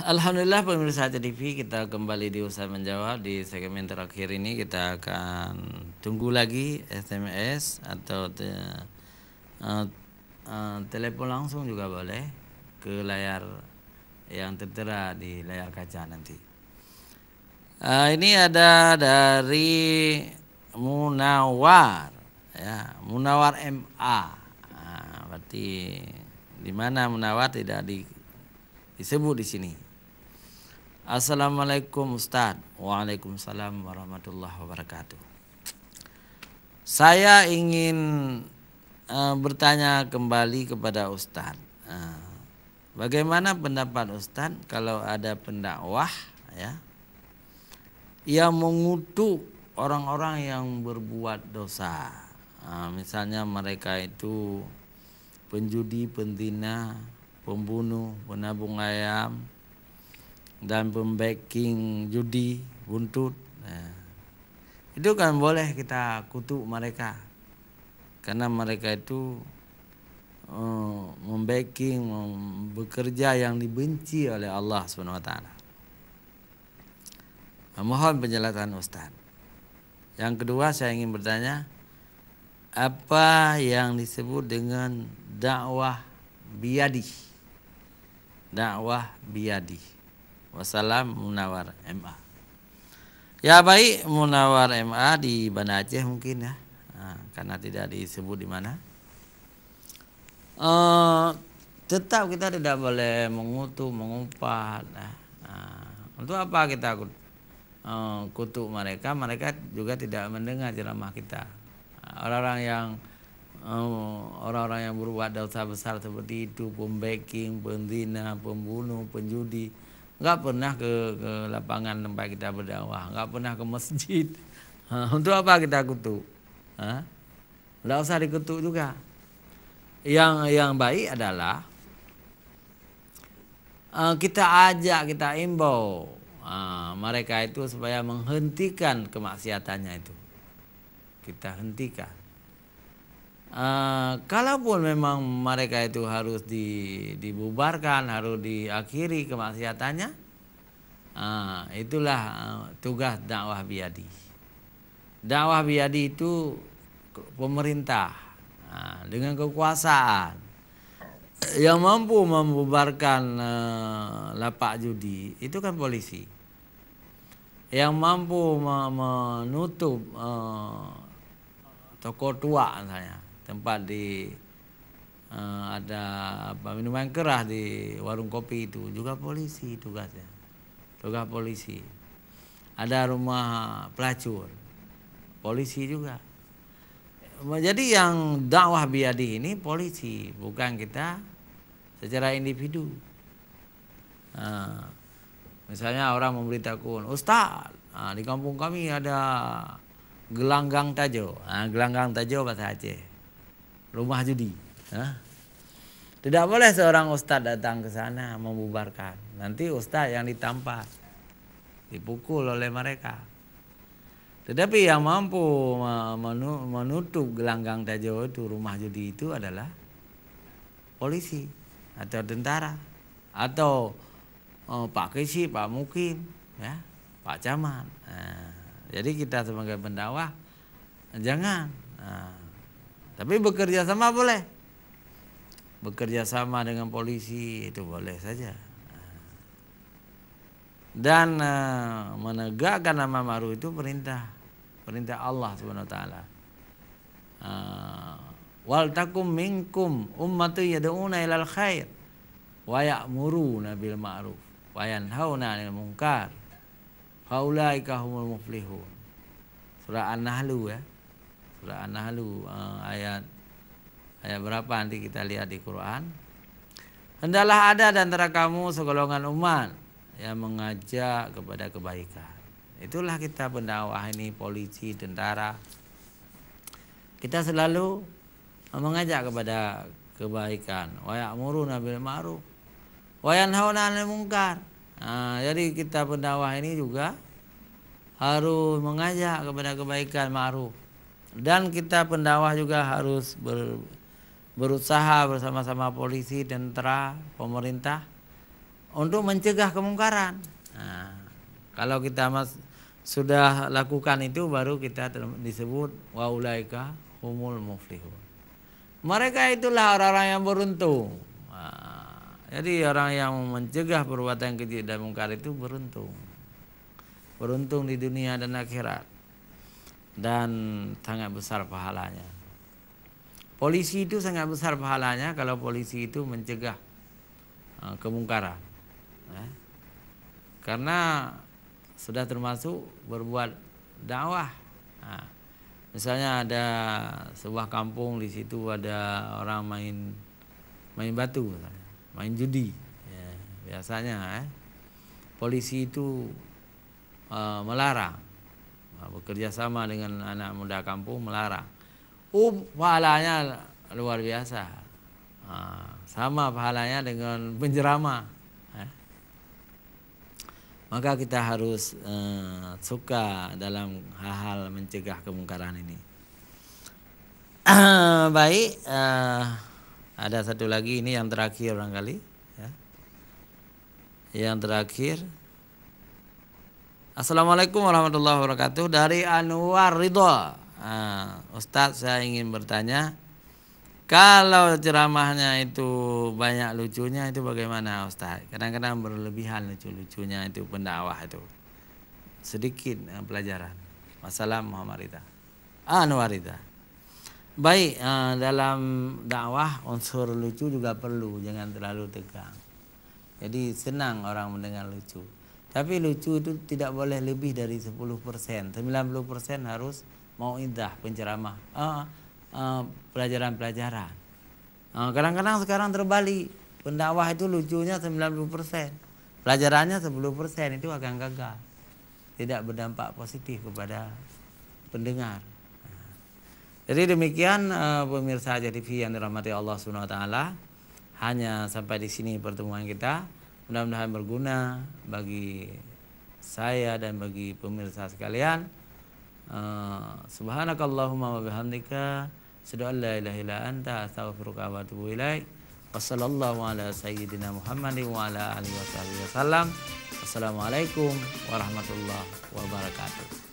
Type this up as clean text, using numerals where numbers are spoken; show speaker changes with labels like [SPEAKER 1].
[SPEAKER 1] Alhamdulillah pemirsa TV, kita kembali di Usah Menjawab. Di segmen terakhir ini kita akan tunggu lagi SMS atau eh, telepon langsung juga boleh ke layar yang tertera di layar kaca nanti. Ini ada dari Munawar, ya, Munawar MA. Berarti di mana Munawar tidak disebut di sini. Assalamualaikum Ustadz. Waalaikumsalam warahmatullahi wabarakatuh. Saya ingin bertanya kembali kepada Ustadz. Bagaimana pendapat Ustadz kalau ada pendakwah, ya, yang mengutuk orang-orang yang berbuat dosa. Misalnya mereka itu penjudi, penzina, pembunuh, penabung ayam, dan pembacking judi buntut. Itu kan boleh kita kutuk mereka, karena mereka itu membacking, bekerja yang dibenci oleh Allah SWT. Mohon penjelasan Ustaz. Yang kedua, saya ingin bertanya, apa yang disebut dengan dakwah biyadi? Dakwah biyadi. Wassalam, Munawar MA. Ya baik, Munawar MA di Banda Aceh mungkin, ya, karena tidak disebut di mana. Tetap kita tidak boleh mengutuk, mengumpat. Untuk apa kita kutuk mereka? Mereka juga tidak mendengar ceramah kita. Orang-orang yang berbuat dosa besar seperti itu, pembacking, penzina, pembunuh, penjudi, nggak pernah ke lapangan tempat kita berdakwah, nggak pernah ke masjid. Untuk apa kita kutuk? Nggak usah dikutuk juga. Yang baik adalah kita ajak, kita imbau mereka itu supaya menghentikan kemaksiatannya itu. Kita hentikan. Kalaupun memang mereka itu harus dibubarkan, harus diakhiri kemaksiatannya, itulah tugas dakwah biyadi. Dakwah biyadi itu pemerintah dengan kekuasaan yang mampu membubarkan lapak judi itu kan polisi. Yang mampu menutup toko tua misalnya, tempat ada minuman keras di warung kopi, itu juga polisi tugasnya. Tugas polisi. Ada rumah pelacur, polisi juga. Jadi yang dakwah biyadi ini polisi, bukan kita secara individu. Misalnya orang memberitakan, Ustaz, di kampung kami ada gelanggang tajo. Gelanggang tajo bahasa Aceh, rumah judi. Tidak boleh seorang ustaz datang ke sana membubarkan. Nanti ustaz yang ditampar, dipukul oleh mereka. Tetapi yang mampu menutup gelanggang tajo itu, rumah judi itu, adalah polisi atau tentara atau Pak Kisi, Pak Mukim, ya, Pak Camat. Jadi kita sebagai pendakwah jangan. Tapi bekerja sama boleh. Bekerja sama dengan polisi itu boleh saja. Dan menegakkan amar ma'ruf itu perintah Allah Subhanahu wa taala. Wal takum minkum ummatun yad'una ilal khair wa ya'muruna bil ma'ruf wa yanhauna 'anil munkar. Faulaika humul muflihun. Surah An-Nahl, ya. Surah An-Nahl ayat berapa nanti kita lihat di Quran. Hendaklah ada di antara kamu segolongan umat yang mengajak kepada kebaikan. Itulah kita pendakwah ini, polisi, tentara. Kita selalu mengajak kepada kebaikan. Wa ya'muruna bil ma'ruf wa yanhauna 'anil munkar. Jadi kita pendakwah ini juga harus mengajak kepada kebaikan, ma'ruf. Dan kita pendakwah juga harus berusaha bersama-sama polisi, tentara, pemerintah untuk mencegah kemungkaran. Nah, kalau kita sudah lakukan itu, baru kita disebut waulaika humul muflihun. Mereka itulah orang-orang yang beruntung. Nah, jadi orang yang mencegah perbuatan keji dan mungkar itu beruntung. Beruntung di dunia dan akhirat. Dan sangat besar pahalanya. Polisi itu sangat besar pahalanya kalau polisi itu mencegah kemungkaran. Karena sudah termasuk berbuat dakwah. Nah, misalnya ada sebuah kampung, di situ ada orang main batu, main judi. Ya, biasanya polisi itu melarang, bekerja sama dengan anak muda kampung melarang. Pahalanya luar biasa. Sama pahalanya dengan penjerama. Maka kita harus suka dalam hal-hal mencegah kemungkaran ini. Baik, ada satu lagi, ini yang terakhir barangkali. Ya. Yang terakhir. Assalamualaikum warahmatullahi wabarakatuh. Dari Anwar Ridho. Ustadz, saya ingin bertanya, kalau ceramahnya itu banyak lucunya itu bagaimana Ustaz? Kadang-kadang berlebihan lucu-lucunya itu pendakwah itu. Sedikit pelajaran. Wassalam Muhammad Rida. Anwar Rida. Baik, dalam dakwah unsur lucu juga perlu, jangan terlalu tegang. Jadi senang orang mendengar lucu. Tapi lucu itu tidak boleh lebih dari 10%. 90% harus mau'idah, penceramah. Pelajaran-pelajaran. Kadang-kadang sekarang terbalik, pendakwah itu lucunya 90%, pelajarannya 10%, itu akan gagal, tidak berdampak positif kepada pendengar. Jadi demikian pemirsa Hajah TV yang dirahmati Allah SWT. Hanya sampai di sini pertemuan kita. Mudah-mudahan berguna bagi saya dan bagi pemirsa sekalian. Subhanakallahumma wa bihamdika, asyhadu an la ilaha illa anta, astaghfiruka wa atubu ilaik. Wassallallahu ala sayyidina Muhammadin wa ala alihi wasallam. Wassalamualaikum warahmatullahi wabarakatuh.